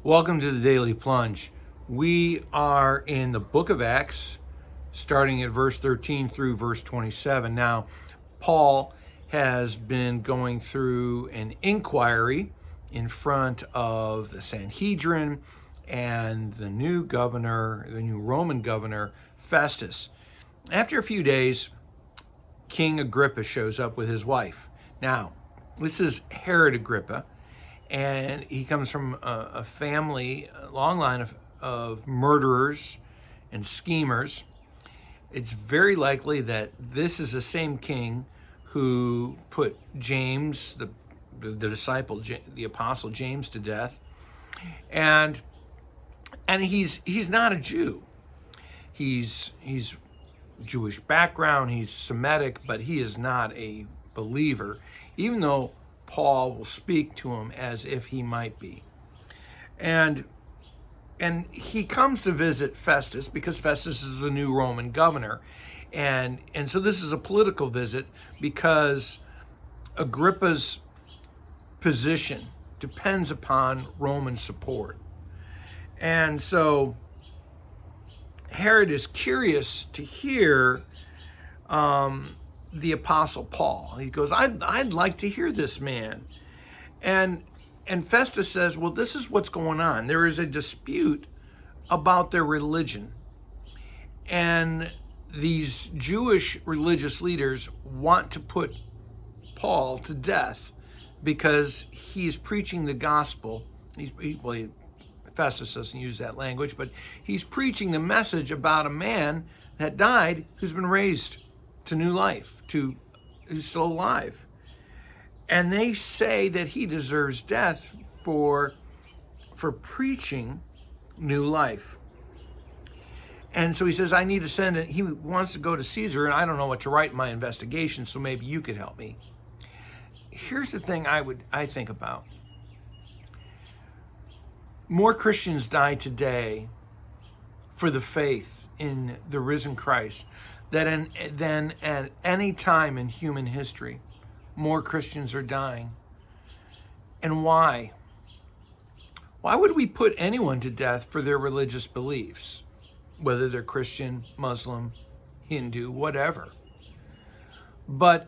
Welcome to the Daily Plunge. We are in the book of Acts, starting at verse 13 through verse 27. Now, Paul has been going through an inquiry in front of the Sanhedrin and the new Roman governor, Festus. After a few days, King Agrippa shows up with his wife. Now, this is Herod Agrippa, and he comes from a family, a long line of murderers and schemers. It's very likely that this is the same king who put James, the disciple, the apostle James, to death. And he's not a Jew. He's Jewish background, he's Semitic, but he is not a believer, even though Paul will speak to him as if he might be. And he comes to visit Festus because Festus is the new Roman governor. And so this is a political visit because Agrippa's position depends upon Roman support. And so Herod is curious to hear the apostle Paul. He goes, I'd like to hear this man. And Festus says, well, this is what's going on. There is a dispute about their religion. And these Jewish religious leaders want to put Paul to death because he's preaching the gospel. Festus doesn't use that language, but he's preaching the message about a man that died who's been raised to new life, who's still alive. And they say that he deserves death for preaching new life. And so he says, I need to send it. He wants to go to Caesar, and I don't know what to write in my investigation, so maybe you could help me. Here's the thing I think about. More Christians die today for the faith in the risen Christ than at any time in human history. More Christians are dying. And why? Why would we put anyone to death for their religious beliefs, whether they're Christian, Muslim, Hindu, whatever? But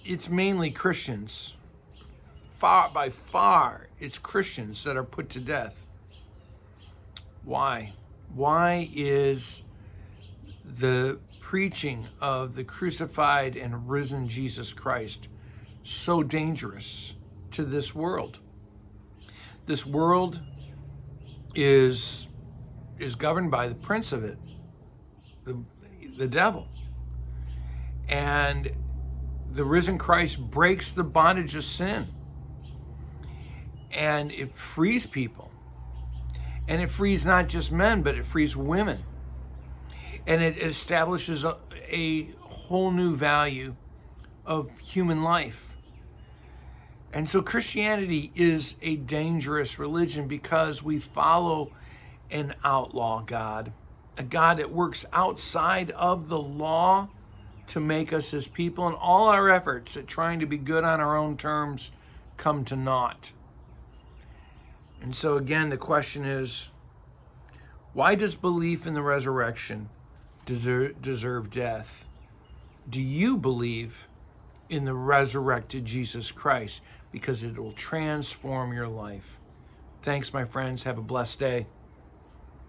it's mainly Christians. By far, it's Christians that are put to death. Why? Why is the preaching of the crucified and risen Jesus Christ so dangerous to this world? This world is governed by the prince of it, the devil. And the risen Christ breaks the bondage of sin. And it frees people. And it frees not just men, but it frees women. And it establishes a whole new value of human life. And so Christianity is a dangerous religion because we follow an outlaw God, a God that works outside of the law to make us his people, and all our efforts at trying to be good on our own terms come to naught. And so again, the question is, why does belief in the resurrection deserve death? Do you believe in the resurrected Jesus Christ? Because it will transform your life. Thanks, my friends. Have a blessed day.